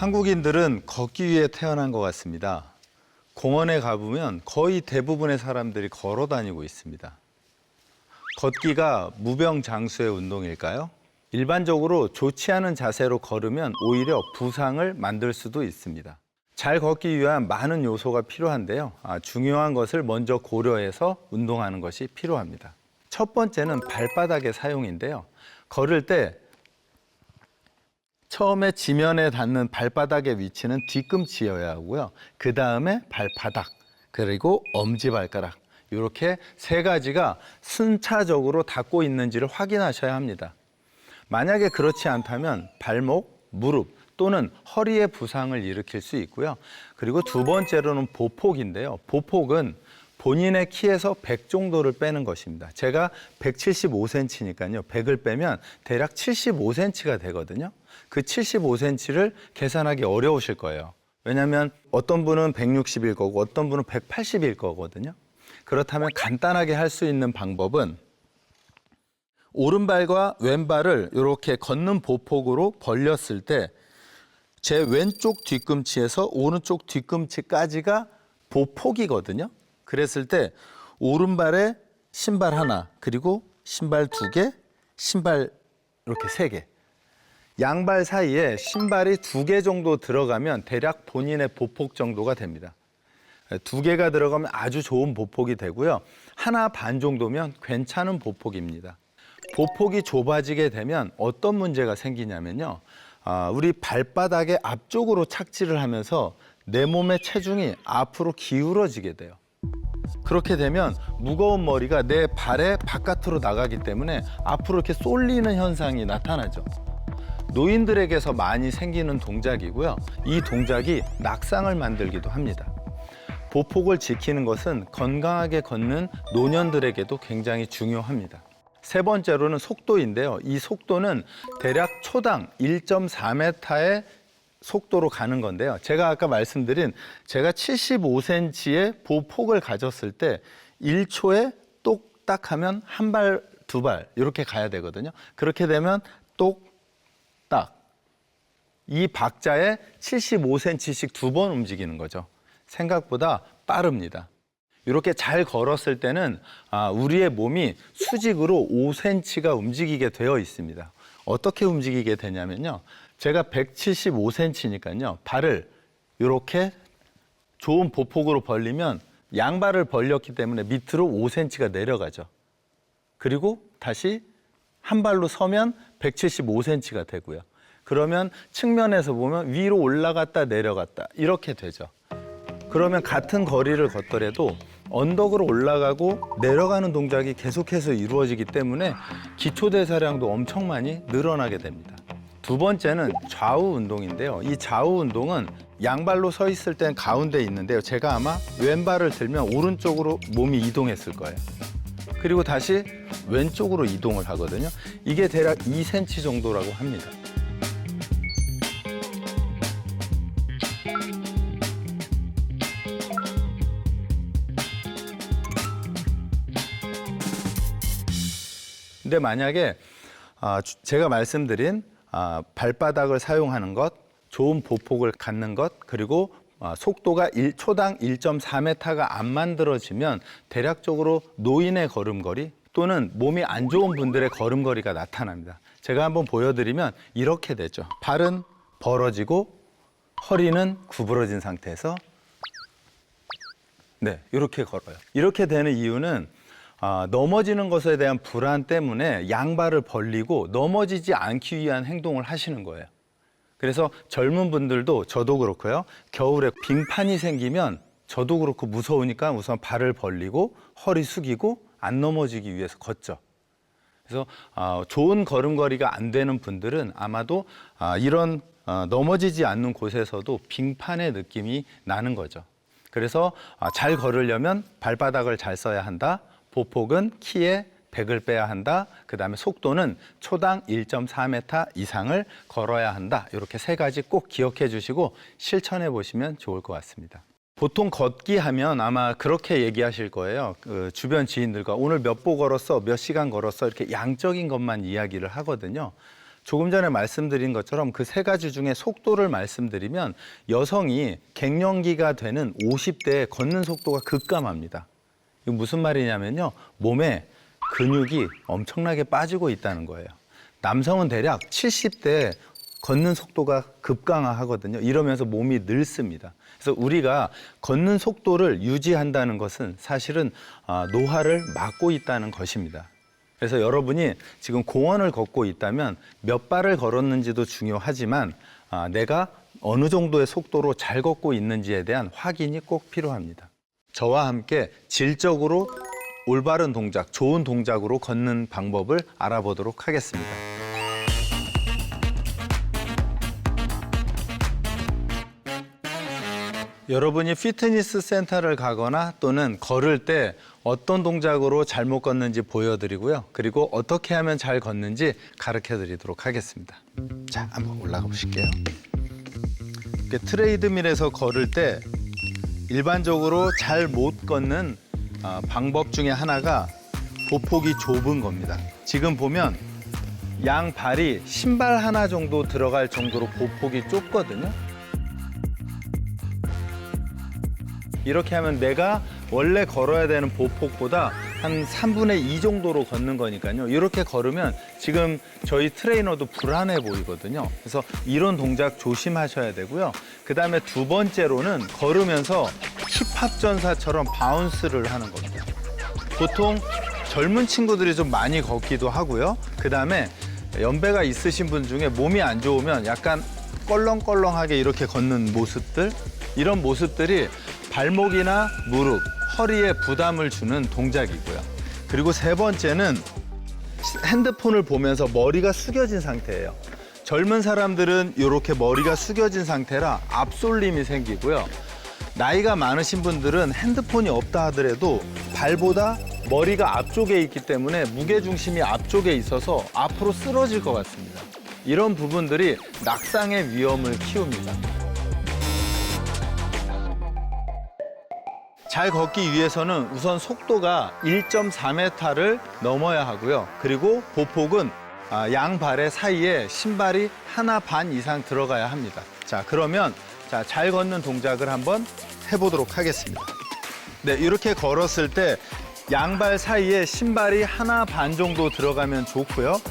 한국인들은 걷기 위해 태어난 것 같습니다. 공원에 가보면 거의 대부분의 사람들이 걸어 다니고 있습니다. 걷기가 무병장수의 운동일까요? 일반적으로 좋지 않은 자세로 걸으면 오히려 부상을 만들 수도 있습니다. 잘 걷기 위한 많은 요소가 필요한데요. 중요한 것을 먼저 고려해서 운동하는 것이 필요합니다. 첫 번째는 발바닥의 사용인데요. 걸을 때 처음에 지면에 닿는 발바닥의 위치는 뒤꿈치여야 하고요. 그 다음에 발바닥, 그리고 엄지발가락. 이렇게 세 가지가 순차적으로 닿고 있는지를 확인하셔야 합니다. 만약에 그렇지 않다면 발목, 무릎 또는 허리에 부상을 일으킬 수 있고요. 그리고 두 번째로는 보폭인데요. 보폭은 본인의 키에서 100 정도를 빼는 것입니다. 제가 175cm니까요. 100을 빼면 대략 75cm가 되거든요. 그 75cm를 계산하기 어려우실 거예요. 왜냐하면 어떤 분은 160일 거고 어떤 분은 180일 거거든요. 그렇다면 간단하게 할 수 있는 방법은 오른발과 왼발을 이렇게 걷는 보폭으로 벌렸을 때 제 왼쪽 뒤꿈치에서 오른쪽 뒤꿈치까지가 보폭이거든요. 그랬을 때 오른발에 신발 하나, 그리고 신발 2개, 신발 이렇게 3개. 양발 사이에 신발이 2개 정도 들어가면 대략 본인의 보폭 정도가 됩니다. 2개가 들어가면 아주 좋은 보폭이 되고요. 하나 반 정도면 괜찮은 보폭입니다. 보폭이 좁아지게 되면 어떤 문제가 생기냐면요. 우리 발바닥의 앞쪽으로 착지를 하면서 내 몸의 체중이 앞으로 기울어지게 돼요. 그렇게 되면 무거운 머리가 내 발의 바깥으로 나가기 때문에 앞으로 이렇게 쏠리는 현상이 나타나죠. 노인들에게서 많이 생기는 동작이고요. 이 동작이 낙상을 만들기도 합니다. 보폭을 지키는 것은 건강하게 걷는 노년들에게도 굉장히 중요합니다. 세 번째로는 속도인데요. 이 속도는 대략 초당 1.4m의 속도로 가는 건데요. 제가 아까 말씀드린 제가 75cm의 보폭을 가졌을 때 1초에 똑딱 하면 한 발, 두 발 이렇게 가야 되거든요. 그렇게 되면 똑딱 이 박자에 75cm씩 2번 움직이는 거죠. 생각보다 빠릅니다. 이렇게 잘 걸었을 때는 우리의 몸이 수직으로 5cm가 움직이게 되어 있습니다. 어떻게 움직이게 되냐면요. 제가 175cm니까요. 발을 이렇게 좋은 보폭으로 벌리면 양발을 벌렸기 때문에 밑으로 5cm가 내려가죠. 그리고 다시 한 발로 서면 175cm가 되고요. 그러면 측면에서 보면 위로 올라갔다 내려갔다 이렇게 되죠. 그러면 같은 거리를 걷더라도 언덕으로 올라가고 내려가는 동작이 계속해서 이루어지기 때문에 기초대사량도 엄청 많이 늘어나게 됩니다. 두 번째는 좌우 운동인데요. 이 좌우 운동은 양발로 서 있을 땐 가운데 있는데요. 제가 아마 왼발을 들면 오른쪽으로 몸이 이동했을 거예요. 그리고 다시 왼쪽으로 이동을 하거든요. 이게 대략 2cm 정도라고 합니다. 근데 만약에 제가 말씀드린 발바닥을 사용하는 것, 좋은 보폭을 갖는 것, 그리고 속도가 초당 1.4m가 안 만들어지면 대략적으로 노인의 걸음걸이 또는 몸이 안 좋은 분들의 걸음걸이가 나타납니다. 제가 한번 보여드리면 이렇게 되죠. 발은 벌어지고 허리는 구부러진 상태에서 이렇게 걸어요. 이렇게 되는 이유는 넘어지는 것에 대한 불안 때문에 양발을 벌리고 넘어지지 않기 위한 행동을 하시는 거예요. 그래서 젊은 분들도 저도 그렇고요. 겨울에 빙판이 생기면 저도 그렇고 무서우니까 우선 발을 벌리고 허리 숙이고 안 넘어지기 위해서 걷죠. 그래서 좋은 걸음걸이가 안 되는 분들은 아마도 이런 넘어지지 않는 곳에서도 빙판의 느낌이 나는 거죠. 그래서 잘 걸으려면 발바닥을 잘 써야 한다. 보폭은 키에 100을 빼야 한다. 그 다음에 속도는 초당 1.4m 이상을 걸어야 한다. 이렇게 세 가지 꼭 기억해 주시고 실천해 보시면 좋을 것 같습니다. 보통 걷기 하면 아마 그렇게 얘기하실 거예요. 주변 지인들과 오늘 몇 보 걸었어, 몇 시간 걸었어 이렇게 양적인 것만 이야기를 하거든요. 조금 전에 말씀드린 것처럼 그 세 가지 중에 속도를 말씀드리면 여성이 갱년기가 되는 50대에 걷는 속도가 급감합니다. 이거 무슨 말이냐면요. 몸에 근육이 엄청나게 빠지고 있다는 거예요. 남성은 대략 70대에 걷는 속도가 급강하거든요. 이러면서 몸이 늙습니다. 그래서 우리가 걷는 속도를 유지한다는 것은 사실은 노화를 막고 있다는 것입니다. 그래서 여러분이 지금 공원을 걷고 있다면 몇 발을 걸었는지도 중요하지만 내가 어느 정도의 속도로 잘 걷고 있는지에 대한 확인이 꼭 필요합니다. 저와 함께 질적으로 올바른 동작, 좋은 동작으로 걷는 방법을 알아보도록 하겠습니다. 여러분이 피트니스 센터를 가거나 또는 걸을 때 어떤 동작으로 잘못 걷는지 보여드리고요. 그리고 어떻게 하면 잘 걷는지 가르쳐 드리도록 하겠습니다. 자, 한번 올라가 보실게요. 이렇게 트레이드밀에서 걸을 때 일반적으로 잘 못 걷는 방법 중에 하나가 보폭이 좁은 겁니다. 지금 보면 양 발이 신발 하나 정도 들어갈 정도로 보폭이 좁거든요. 이렇게 하면 내가 원래 걸어야 되는 보폭보다 한 3분의 2 정도로 걷는 거니까요. 이렇게 걸으면 지금 저희 트레이너도 불안해 보이거든요. 그래서 이런 동작 조심하셔야 되고요. 그다음에 두 번째로는 걸으면서 힙합 전사처럼 바운스를 하는 겁니다. 보통 젊은 친구들이 좀 많이 걷기도 하고요. 그다음에 연배가 있으신 분 중에 몸이 안 좋으면 약간 껄렁껄렁하게 이렇게 걷는 모습들, 이런 모습들이 발목이나 무릎, 허리에 부담을 주는 동작이고요. 그리고 세 번째는 핸드폰을 보면서 머리가 숙여진 상태예요. 젊은 사람들은 이렇게 머리가 숙여진 상태라 앞솔림이 생기고요. 나이가 많으신 분들은 핸드폰이 없다 하더라도 발보다 머리가 앞쪽에 있기 때문에 무게중심이 앞쪽에 있어서 앞으로 쓰러질 것 같습니다. 이런 부분들이 낙상의 위험을 키웁니다. 잘 걷기 위해서는 우선 속도가 1.4m를 넘어야 하고요. 그리고 보폭은 양발의 사이에 신발이 하나 반 이상 들어가야 합니다. 자, 그러면 잘 걷는 동작을 한번 해보도록 하겠습니다. 네, 이렇게 걸었을 때 양발 사이에 신발이 하나 반 정도 들어가면 좋고요.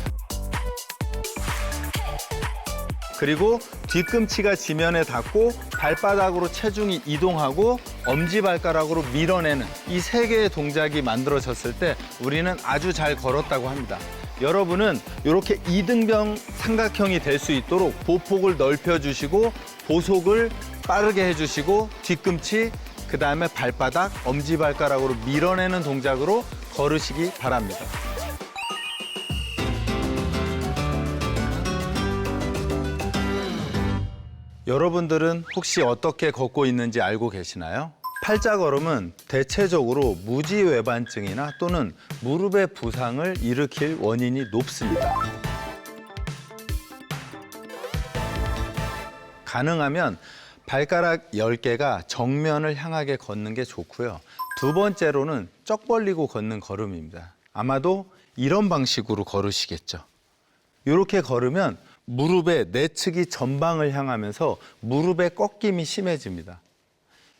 그리고 뒤꿈치가 지면에 닿고 발바닥으로 체중이 이동하고 엄지발가락으로 밀어내는 이 세 개의 동작이 만들어졌을 때 우리는 아주 잘 걸었다고 합니다. 여러분은 이렇게 이등병 삼각형이 될 수 있도록 보폭을 넓혀주시고 보속을 빠르게 해주시고 뒤꿈치, 그다음에 발바닥, 엄지발가락으로 밀어내는 동작으로 걸으시기 바랍니다. 여러분들은 혹시 어떻게 걷고 있는지 알고 계시나요? 팔자걸음은 대체적으로 무지외반증이나 또는 무릎의 부상을 일으킬 원인이 높습니다. 가능하면 발가락 10개가 정면을 향하게 걷는 게 좋고요. 두 번째로는 쩍 벌리고 걷는 걸음입니다. 아마도 이런 방식으로 걸으시겠죠. 이렇게 걸으면 무릎의 내측이 전방을 향하면서 무릎의 꺾임이 심해집니다.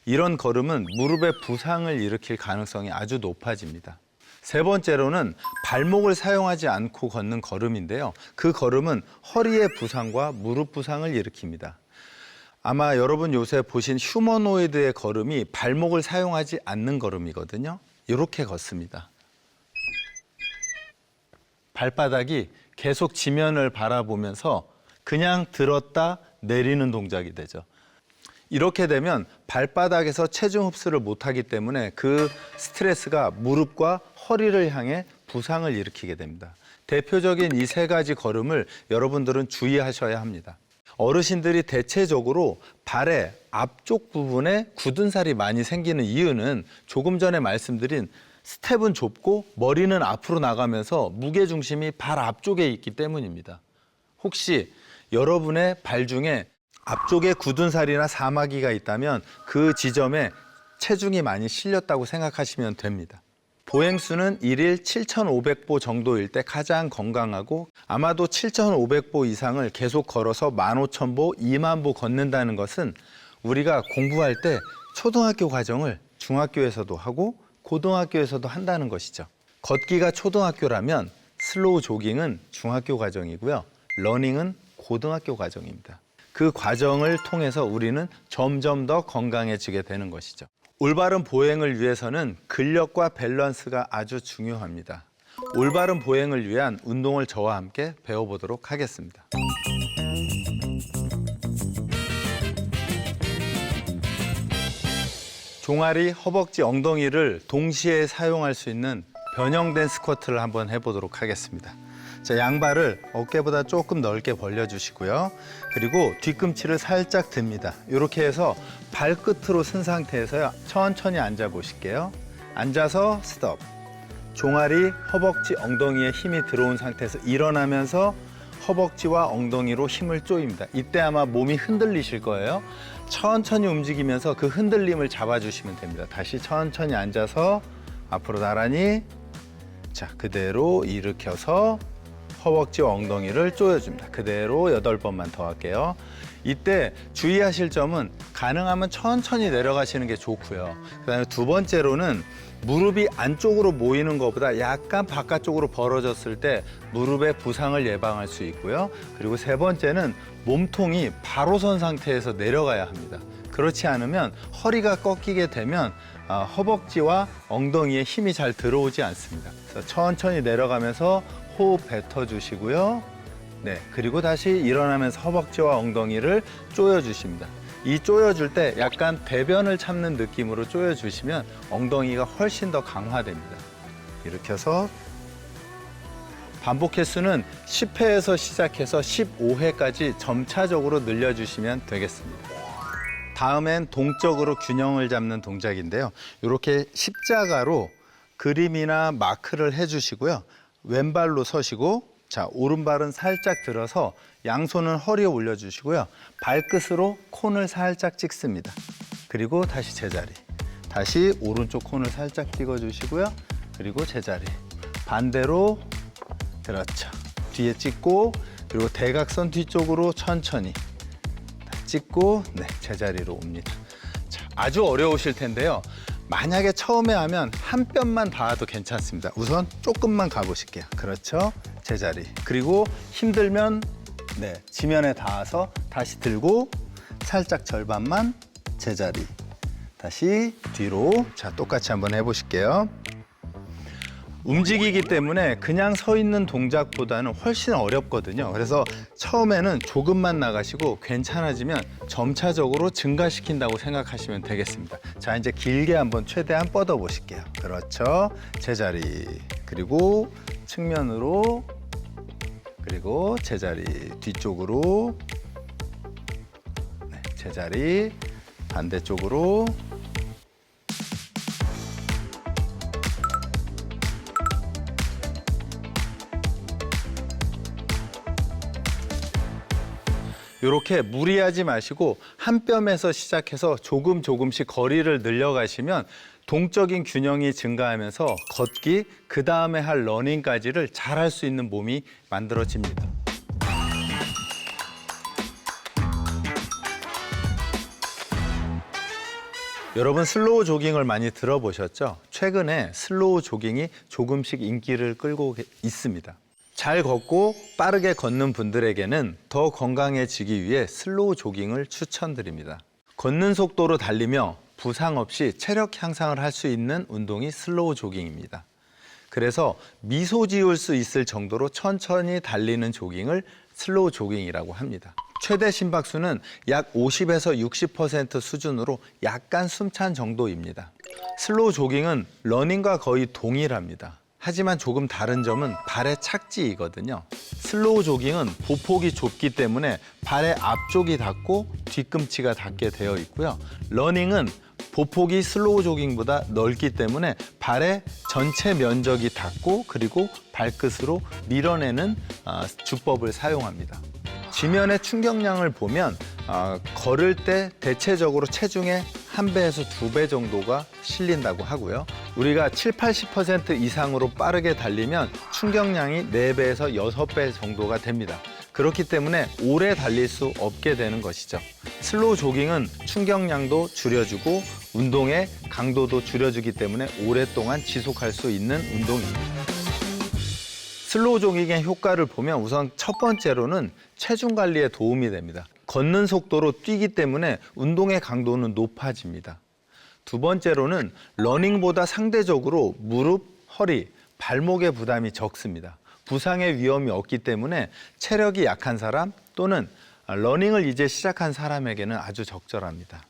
이런 걸음은 무릎의 부상을 일으킬 가능성이 아주 높아집니다. 세 번째로는 발목을 사용하지 않고 걷는 걸음인데요. 그 걸음은 허리의 부상과 무릎 부상을 일으킵니다. 아마 여러분 요새 보신 휴머노이드의 걸음이 발목을 사용하지 않는 걸음이거든요. 이렇게 걷습니다. 발바닥이 계속 지면을 바라보면서 그냥 들었다 내리는 동작이 되죠. 이렇게 되면 발바닥에서 체중 흡수를 못하기 때문에 그 스트레스가 무릎과 허리를 향해 부상을 일으키게 됩니다. 대표적인 이 세 가지 걸음을 여러분들은 주의하셔야 합니다. 어르신들이 대체적으로 발의 앞쪽 부분에 굳은 살이 많이 생기는 이유는 조금 전에 말씀드린 스텝은 좁고 머리는 앞으로 나가면서 무게중심이 발 앞쪽에 있기 때문입니다. 혹시 여러분의 발 중에 앞쪽에 굳은 살이나 사마귀가 있다면 그 지점에 체중이 많이 실렸다고 생각하시면 됩니다. 보행수는 일일 7,500보 정도일 때 가장 건강하고 아마도 7,500보 이상을 계속 걸어서 15,000보, 2만 보 걷는다는 것은 우리가 공부할 때 초등학교 과정을 중학교에서도 하고 고등학교에서도 한다는 것이죠. 걷기가 초등학교라면 슬로우 조깅은 중학교 과정이고요. 러닝은 고등학교 과정입니다. 그 과정을 통해서 우리는 점점 더 건강해지게 되는 것이죠. 올바른 보행을 위해서는 근력과 밸런스가 아주 중요합니다. 올바른 보행을 위한 운동을 저와 함께 배워보도록 하겠습니다. 종아리, 허벅지, 엉덩이를 동시에 사용할 수 있는 변형된 스쿼트를 한번 해보도록 하겠습니다. 자, 양발을 어깨보다 조금 넓게 벌려주시고요. 그리고 뒤꿈치를 살짝 듭니다. 이렇게 해서 발끝으로 쓴 상태에서요. 천천히 앉아보실게요. 앉아서 스톱. 종아리, 허벅지, 엉덩이에 힘이 들어온 상태에서 일어나면서 허벅지와 엉덩이로 힘을 쪼입니다. 이때 아마 몸이 흔들리실 거예요. 천천히 움직이면서 그 흔들림을 잡아주시면 됩니다. 다시 천천히 앉아서 앞으로 나란히, 자, 그대로 일으켜서 허벅지와 엉덩이를 조여줍니다. 그대로 8번만 더 할게요. 이때 주의하실 점은 가능하면 천천히 내려가시는 게 좋고요. 그다음에 두 번째로는 무릎이 안쪽으로 모이는 것보다 약간 바깥쪽으로 벌어졌을 때 무릎의 부상을 예방할 수 있고요. 그리고 세 번째는 몸통이 바로 선 상태에서 내려가야 합니다. 그렇지 않으면 허리가 꺾이게 되면 허벅지와 엉덩이에 힘이 잘 들어오지 않습니다. 그래서 천천히 내려가면서 호흡 뱉어주시고요. 네, 그리고 다시 일어나면서 허벅지와 엉덩이를 조여주십니다. 이 조여줄 때 약간 배변을 참는 느낌으로 조여주시면 엉덩이가 훨씬 더 강화됩니다. 이렇게 해서 반복 횟수는 10회에서 시작해서 15회까지 점차적으로 늘려주시면 되겠습니다. 다음엔 동적으로 균형을 잡는 동작인데요. 이렇게 십자가로 그림이나 마크를 해주시고요. 왼발로 서시고, 자, 오른발은 살짝 들어서 양손은 허리에 올려주시고요. 발끝으로 콘을 살짝 찍습니다. 그리고 다시 제자리. 다시 오른쪽 콘을 살짝 찍어주시고요. 그리고 제자리. 반대로, 그렇죠. 뒤에 찍고, 그리고 대각선 뒤쪽으로 천천히 찍고, 네, 제자리로 옵니다. 자, 아주 어려우실 텐데요. 만약에 처음에 하면 한 뼘만 닿아도 괜찮습니다. 우선 조금만 가보실게요. 그렇죠. 제자리. 그리고 힘들면 네, 지면에 닿아서 다시 들고 살짝 절반만 제자리. 다시 뒤로. 자, 똑같이 한번 해보실게요. 움직이기 때문에 그냥 서 있는 동작보다는 훨씬 어렵거든요. 그래서 처음에는 조금만 나가시고 괜찮아지면 점차적으로 증가시킨다고 생각하시면 되겠습니다. 자, 이제 길게 한번 최대한 뻗어 보실게요. 그렇죠. 제자리. 그리고 측면으로. 그리고 제자리. 뒤쪽으로. 네, 제자리. 반대쪽으로. 이렇게 무리하지 마시고 한 뼘에서 시작해서 조금씩 거리를 늘려가시면 동적인 균형이 증가하면서 걷기, 그 다음에 할 러닝까지를 잘 할 수 있는 몸이 만들어집니다. 여러분 슬로우 조깅을 많이 들어보셨죠? 최근에 슬로우 조깅이 조금씩 인기를 끌고 있습니다. 잘 걷고 빠르게 걷는 분들에게는 더 건강해지기 위해 슬로우 조깅을 추천드립니다. 걷는 속도로 달리며 부상 없이 체력 향상을 할 수 있는 운동이 슬로우 조깅입니다. 그래서 미소 지을 수 있을 정도로 천천히 달리는 조깅을 슬로우 조깅이라고 합니다. 최대 심박수는 약 50에서 60% 수준으로 약간 숨찬 정도입니다. 슬로우 조깅은 러닝과 거의 동일합니다. 하지만 조금 다른 점은 발의 착지이거든요. 슬로우 조깅은 보폭이 좁기 때문에 발의 앞쪽이 닿고 뒤꿈치가 닿게 되어 있고요. 러닝은 보폭이 슬로우 조깅보다 넓기 때문에 발의 전체 면적이 닿고 그리고 발끝으로 밀어내는 주법을 사용합니다. 지면의 충격량을 보면 걸을 때 대체적으로 체중의 1배에서 2배 정도가 실린다고 하고요. 우리가 7, 80% 이상으로 빠르게 달리면 충격량이 4배에서 6배 정도가 됩니다. 그렇기 때문에 오래 달릴 수 없게 되는 것이죠. 슬로우 조깅은 충격량도 줄여주고 운동의 강도도 줄여주기 때문에 오랫동안 지속할 수 있는 운동입니다. 슬로우 조깅의 효과를 보면 우선 첫 번째로는 체중 관리에 도움이 됩니다. 걷는 속도로 뛰기 때문에 운동의 강도는 높아집니다. 두 번째로는 러닝보다 상대적으로 무릎, 허리, 발목의 부담이 적습니다. 부상의 위험이 없기 때문에 체력이 약한 사람 또는 러닝을 이제 시작한 사람에게는 아주 적절합니다.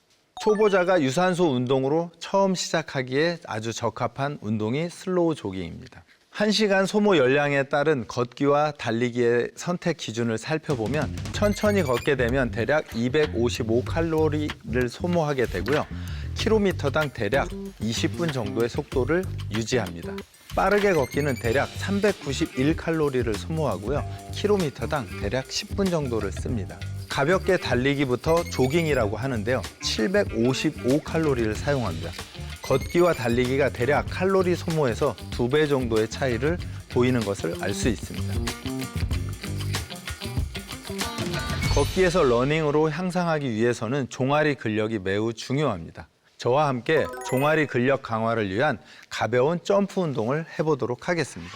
초보자가 유산소 운동으로 처음 시작하기에 아주 적합한 운동이 슬로우 조깅입니다. 1시간 소모 열량에 따른 걷기와 달리기의 선택 기준을 살펴보면 천천히 걷게 되면 대략 255칼로리를 소모하게 되고요. 킬로미터당 대략 20분 정도의 속도를 유지합니다. 빠르게 걷기는 대략 391칼로리를 소모하고요. 킬로미터당 대략 10분 정도를 씁니다. 가볍게 달리기부터 조깅이라고 하는데요. 755칼로리를 사용합니다. 걷기와 달리기가 대략 칼로리 소모에서 2배 정도의 차이를 보이는 것을 알 수 있습니다. 걷기에서 러닝으로 향상하기 위해서는 종아리 근력이 매우 중요합니다. 저와 함께 종아리 근력 강화를 위한 가벼운 점프 운동을 해보도록 하겠습니다.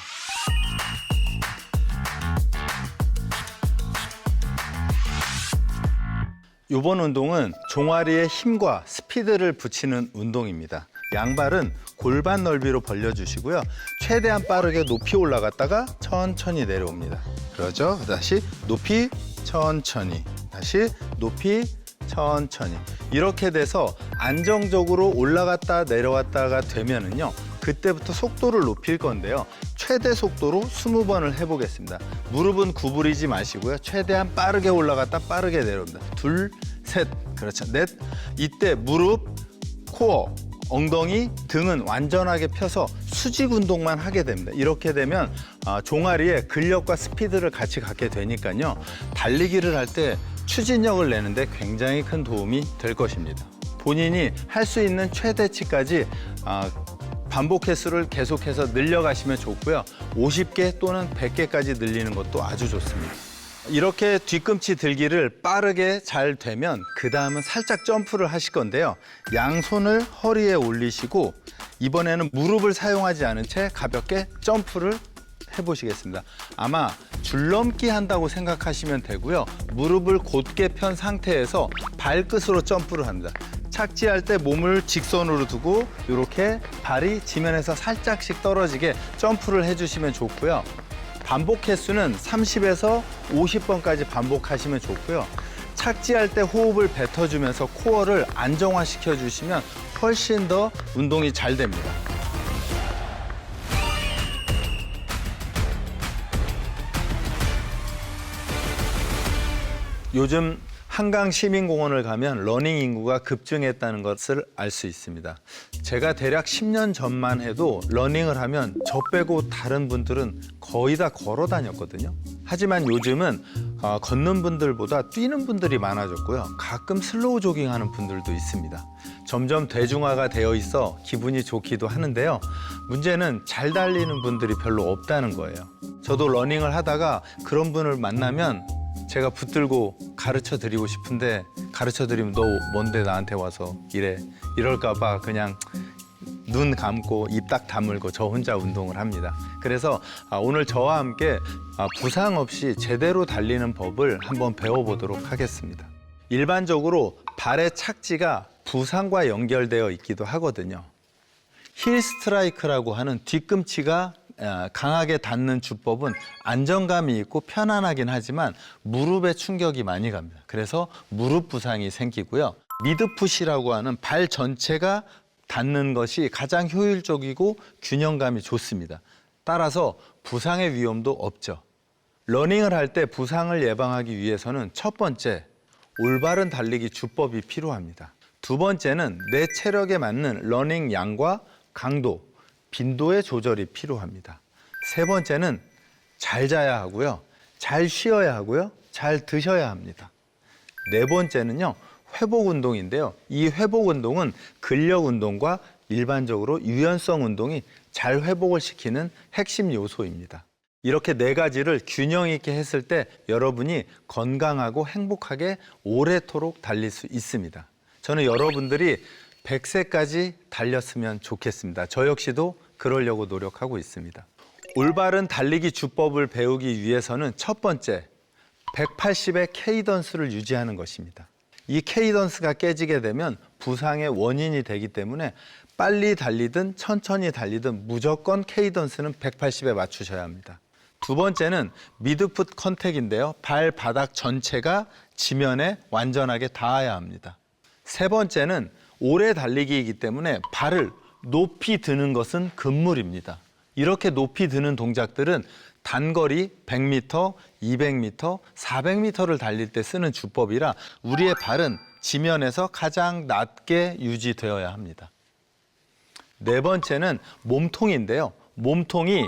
이번 운동은 종아리에 힘과 스피드를 붙이는 운동입니다. 양발은 골반 넓이로 벌려주시고요. 최대한 빠르게 높이 올라갔다가 천천히 내려옵니다. 그러죠? 다시 높이, 천천히, 다시 높이, 천천히. 이렇게 돼서 안정적으로 올라갔다 내려왔다가 되면은요. 그때부터 속도를 높일 건데요. 최대 속도로 20번을 해보겠습니다. 무릎은 구부리지 마시고요. 최대한 빠르게 올라갔다 빠르게 내려옵니다. 둘, 셋, 그렇죠. 넷. 이때 무릎, 코어, 엉덩이, 등은 완전하게 펴서 수직 운동만 하게 됩니다. 이렇게 되면 종아리에 근력과 스피드를 같이 갖게 되니까요. 달리기를 할 때 추진력을 내는데 굉장히 큰 도움이 될 것입니다. 본인이 할 수 있는 최대치까지 반복 횟수를 계속해서 늘려가시면 좋고요. 50개 또는 100개까지 늘리는 것도 아주 좋습니다. 이렇게 뒤꿈치 들기를 빠르게 잘 되면 그 다음은 살짝 점프를 하실 건데요. 양손을 허리에 올리시고 이번에는 무릎을 사용하지 않은 채 가볍게 점프를 해보시겠습니다. 아마 줄넘기 한다고 생각하시면 되고요. 무릎을 곧게 편 상태에서 발끝으로 점프를 합니다. 착지할 때 몸을 직선으로 두고 이렇게 발이 지면에서 살짝씩 떨어지게 점프를 해주시면 좋고요. 반복 횟수는 30에서 50번까지 반복하시면 좋고요. 착지할 때 호흡을 뱉어주면서 코어를 안정화시켜 주시면 훨씬 더 운동이 잘 됩니다. 요즘 한강 시민공원을 가면 러닝 인구가 급증했다는 것을 알 수 있습니다. 제가 대략 10년 전만 해도 러닝을 하면 저 빼고 다른 분들은 거의 다 걸어 다녔거든요. 하지만 요즘은 걷는 분들보다 뛰는 분들이 많아졌고요. 가끔 슬로우 조깅하는 분들도 있습니다. 점점 대중화가 되어 있어 기분이 좋기도 하는데요. 문제는 잘 달리는 분들이 별로 없다는 거예요. 저도 러닝을 하다가 그런 분을 만나면 제가 붙들고 가르쳐 드리고 싶은데 가르쳐 드리면 너 뭔데 나한테 와서 이래 이럴까 봐 그냥 눈 감고 입 딱 다물고 저 혼자 운동을 합니다. 그래서 오늘 저와 함께 부상 없이 제대로 달리는 법을 한번 배워보도록 하겠습니다. 일반적으로 발의 착지가 부상과 연결되어 있기도 하거든요. 힐 스트라이크라고 하는 뒤꿈치가 강하게 닿는 주법은 안정감이 있고 편안하긴 하지만 무릎에 충격이 많이 갑니다. 그래서 무릎 부상이 생기고요. 미드풋이라고 하는 발 전체가 닿는 것이 가장 효율적이고 균형감이 좋습니다. 따라서 부상의 위험도 없죠. 러닝을 할 때 부상을 예방하기 위해서는 첫 번째, 올바른 달리기 주법이 필요합니다. 두 번째는 내 체력에 맞는 러닝 양과 강도, 빈도의 조절이 필요합니다. 세 번째는 잘 자야 하고요. 잘 쉬어야 하고요. 잘 드셔야 합니다. 네 번째는요. 회복 운동인데요. 이 회복 운동은 근력 운동과 일반적으로 유연성 운동이 잘 회복을 시키는 핵심 요소입니다. 이렇게 네 가지를 균형 있게 했을 때 여러분이 건강하고 행복하게 오래도록 달릴 수 있습니다. 저는 여러분들이 100세까지 달렸으면 좋겠습니다. 저 역시도 그러려고 노력하고 있습니다. 올바른 달리기 주법을 배우기 위해서는 첫 번째, 180의 케이던스를 유지하는 것입니다. 이 케이던스가 깨지게 되면 부상의 원인이 되기 때문에 빨리 달리든 천천히 달리든 무조건 케이던스는 180에 맞추셔야 합니다. 두 번째는 미드풋 컨택인데요. 발바닥 전체가 지면에 완전하게 닿아야 합니다. 세 번째는 오래 달리기이기 때문에 발을 높이 드는 것은 금물입니다. 이렇게 높이 드는 동작들은 단거리 100m, 200m, 400m를 달릴 때 쓰는 주법이라 우리의 발은 지면에서 가장 낮게 유지되어야 합니다. 네 번째는 몸통인데요. 몸통이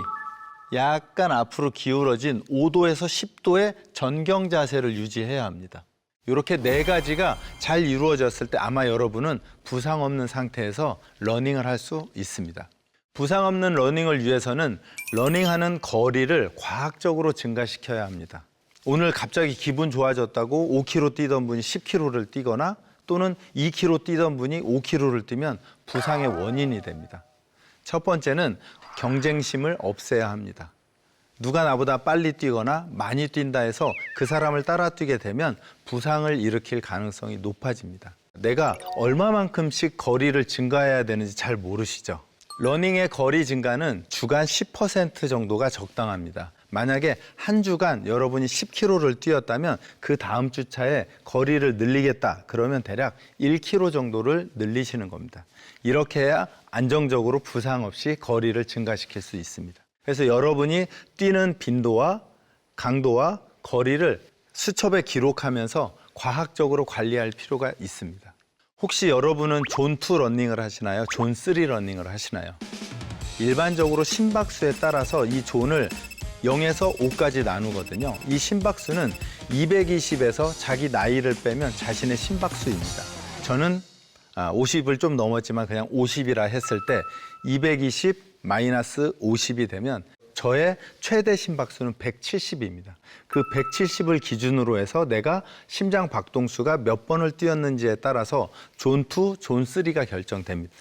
약간 앞으로 기울어진 5도에서 10도의 전경 자세를 유지해야 합니다. 이렇게 네 가지가 잘 이루어졌을 때 아마 여러분은 부상 없는 상태에서 러닝을 할 수 있습니다. 부상 없는 러닝을 위해서는 러닝하는 거리를 과학적으로 증가시켜야 합니다. 오늘 갑자기 기분 좋아졌다고 5km 뛰던 분이 10km를 뛰거나 또는 2km 뛰던 분이 5km를 뛰면 부상의 원인이 됩니다. 첫 번째는 경쟁심을 없애야 합니다. 누가 나보다 빨리 뛰거나 많이 뛴다 해서 그 사람을 따라 뛰게 되면 부상을 일으킬 가능성이 높아집니다. 내가 얼마만큼씩 거리를 증가해야 되는지 잘 모르시죠? 러닝의 거리 증가는 주간 10% 정도가 적당합니다. 만약에 한 주간 여러분이 10km를 뛰었다면 그 다음 주차에 거리를 늘리겠다 그러면 대략 1km 정도를 늘리시는 겁니다. 이렇게 해야 안정적으로 부상 없이 거리를 증가시킬 수 있습니다. 그래서 여러분이 뛰는 빈도와 강도와 거리를 수첩에 기록하면서 과학적으로 관리할 필요가 있습니다. 혹시 여러분은 존2 러닝을 하시나요? 존3 러닝을 하시나요? 일반적으로 심박수에 따라서 이 존을 0에서 5까지 나누거든요. 이 심박수는 220에서 자기 나이를 빼면 자신의 심박수입니다. 저는 50을 좀 넘었지만 그냥 50이라 했을 때 220 마이너스 50이 되면 저의 최대 심박수는 170입니다. 그 170을 기준으로 해서 내가 심장 박동수가 몇 번을 뛰었는지에 따라서 존2, 존3가 결정됩니다.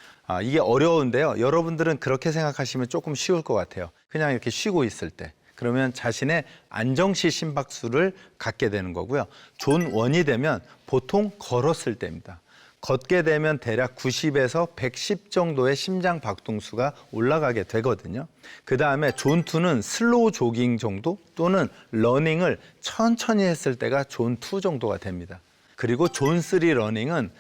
이게 어려운데요. 여러분들은 그렇게 생각하시면 조금 쉬울 것 같아요. 그냥 이렇게 쉬고 있을 때. 그러면 자신의 안정시 심박수를 갖게 되는 거고요. 존1이 되면 보통 걸었을 때입니다. 걷게 되면 대략 90에서 110 정도의 심장 박동수가 올라가게 되거든요. 그 다음에 존2는 슬로우 조깅 정도 또는 러닝을 천천히 했을 때가 존2 정도가 됩니다. 그리고 존3 러닝은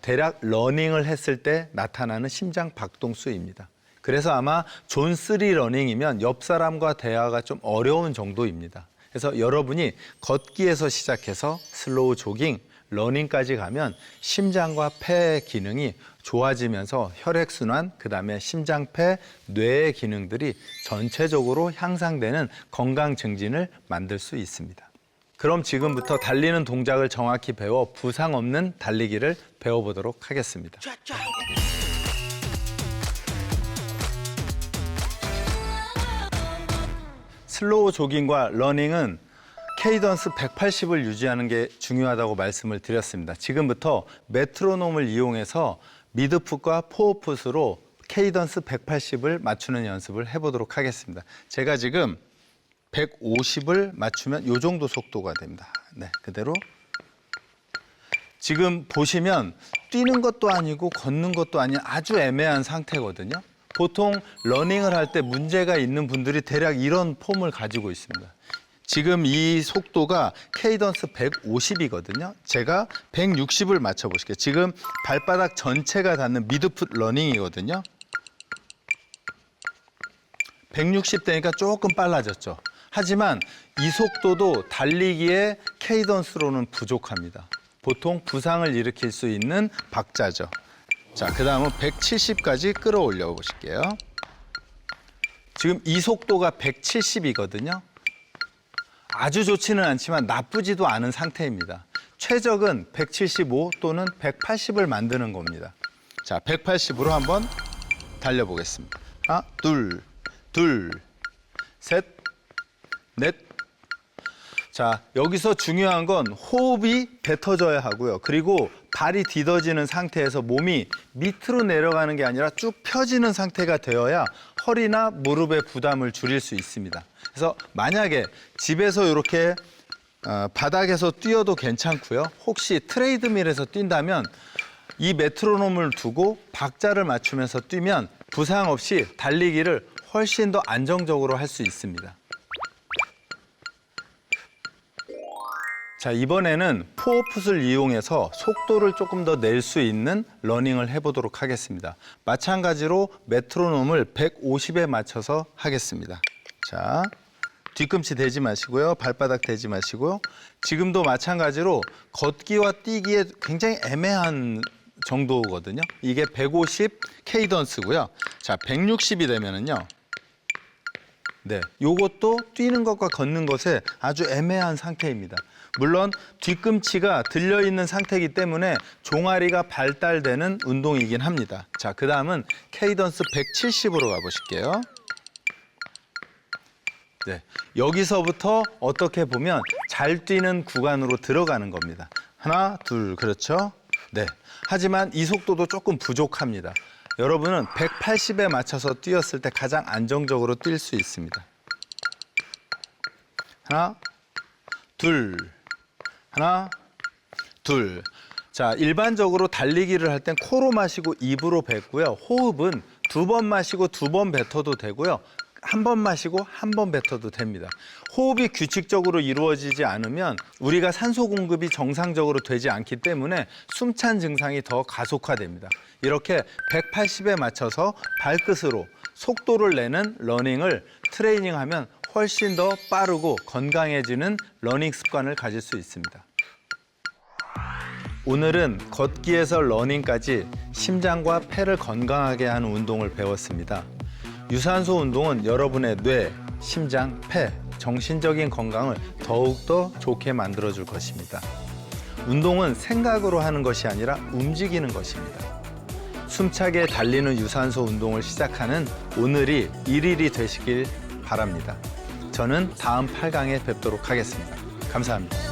대략 러닝을 했을 때 나타나는 심장 박동수입니다. 그래서 아마 존3 러닝이면 옆 사람과 대화가 좀 어려운 정도입니다. 그래서 여러분이 걷기에서 시작해서 슬로우 조깅, 러닝까지 가면 심장과 폐의 기능이 좋아지면서 혈액순환, 그다음에 심장폐, 뇌의 기능들이 전체적으로 향상되는 건강 증진을 만들 수 있습니다. 그럼 지금부터 달리는 동작을 정확히 배워 부상 없는 달리기를 배워보도록 하겠습니다. 슬로우 조깅과 러닝은 케이던스 180을 유지하는 게 중요하다고 말씀을 드렸습니다. 지금부터 메트로놈을 이용해서 미드풋과 포어풋으로 케이던스 180을 맞추는 연습을 해보도록 하겠습니다. 제가 지금 150을 맞추면 이 정도 속도가 됩니다. 네, 그대로. 지금 보시면 뛰는 것도 아니고 걷는 것도 아닌 아주 애매한 상태거든요. 보통 러닝을 할 때 문제가 있는 분들이 대략 이런 폼을 가지고 있습니다. 지금 이 속도가 케이던스 150이거든요. 제가 160을 맞춰보실게요. 지금 발바닥 전체가 닿는 미드풋 러닝이거든요. 160 되니까 조금 빨라졌죠. 하지만 이 속도도 달리기의 케이던스로는 부족합니다. 보통 부상을 일으킬 수 있는 박자죠. 자, 그 다음은 170까지 끌어올려 보실게요. 지금 이 속도가 170이거든요. 아주 좋지는 않지만 나쁘지도 않은 상태입니다. 최적은 175 또는 180을 만드는 겁니다. 자, 180으로 한번 달려보겠습니다. 하나, 둘, 둘, 셋, 넷. 자, 여기서 중요한 건 호흡이 뱉어져야 하고요. 그리고 발이 디뎌지는 상태에서 몸이 밑으로 내려가는 게 아니라 쭉 펴지는 상태가 되어야 허리나 무릎의 부담을 줄일 수 있습니다. 그래서 만약에 집에서 이렇게 바닥에서 뛰어도 괜찮고요. 혹시 트레이드밀에서 뛴다면 이 메트로놈을 두고 박자를 맞추면서 뛰면 부상 없이 달리기를 훨씬 더 안정적으로 할 수 있습니다. 자, 이번에는 포어풋을 이용해서 속도를 조금 더 낼 수 있는 러닝을 해보도록 하겠습니다. 마찬가지로 메트로놈을 150에 맞춰서 하겠습니다. 자, 뒤꿈치 대지 마시고요. 발바닥 대지 마시고요. 지금도 마찬가지로 걷기와 뛰기에 굉장히 애매한 정도거든요. 이게 150 케이던스고요. 자, 160이 되면은요. 네, 요것도 뛰는 것과 걷는 것에 아주 애매한 상태입니다. 물론 뒤꿈치가 들려있는 상태이기 때문에 종아리가 발달되는 운동이긴 합니다. 자, 그 다음은 케이던스 170으로 가보실게요. 네, 여기서부터 어떻게 보면 잘 뛰는 구간으로 들어가는 겁니다. 하나, 둘, 그렇죠? 네, 하지만 이 속도도 조금 부족합니다. 여러분은 180에 맞춰서 뛰었을 때 가장 안정적으로 뛸 수 있습니다. 하나, 둘, 하나, 둘. 자, 일반적으로 달리기를 할 땐 코로 마시고 입으로 뱉고요. 호흡은 2번 마시고 2번 뱉어도 되고요. 한 번 마시고 한 번 뱉어도 됩니다. 호흡이 규칙적으로 이루어지지 않으면 우리가 산소 공급이 정상적으로 되지 않기 때문에 숨찬 증상이 더 가속화됩니다. 이렇게 180에 맞춰서 발끝으로 속도를 내는 러닝을 트레이닝하면 훨씬 더 빠르고 건강해지는 러닝 습관을 가질 수 있습니다. 오늘은 걷기에서 러닝까지 심장과 폐를 건강하게 하는 운동을 배웠습니다. 유산소 운동은 여러분의 뇌, 심장, 폐, 정신적인 건강을 더욱더 좋게 만들어줄 것입니다. 운동은 생각으로 하는 것이 아니라 움직이는 것입니다. 숨차게 달리는 유산소 운동을 시작하는 오늘이 일일이 되시길 바랍니다. 저는 다음 8강에 뵙도록 하겠습니다. 감사합니다.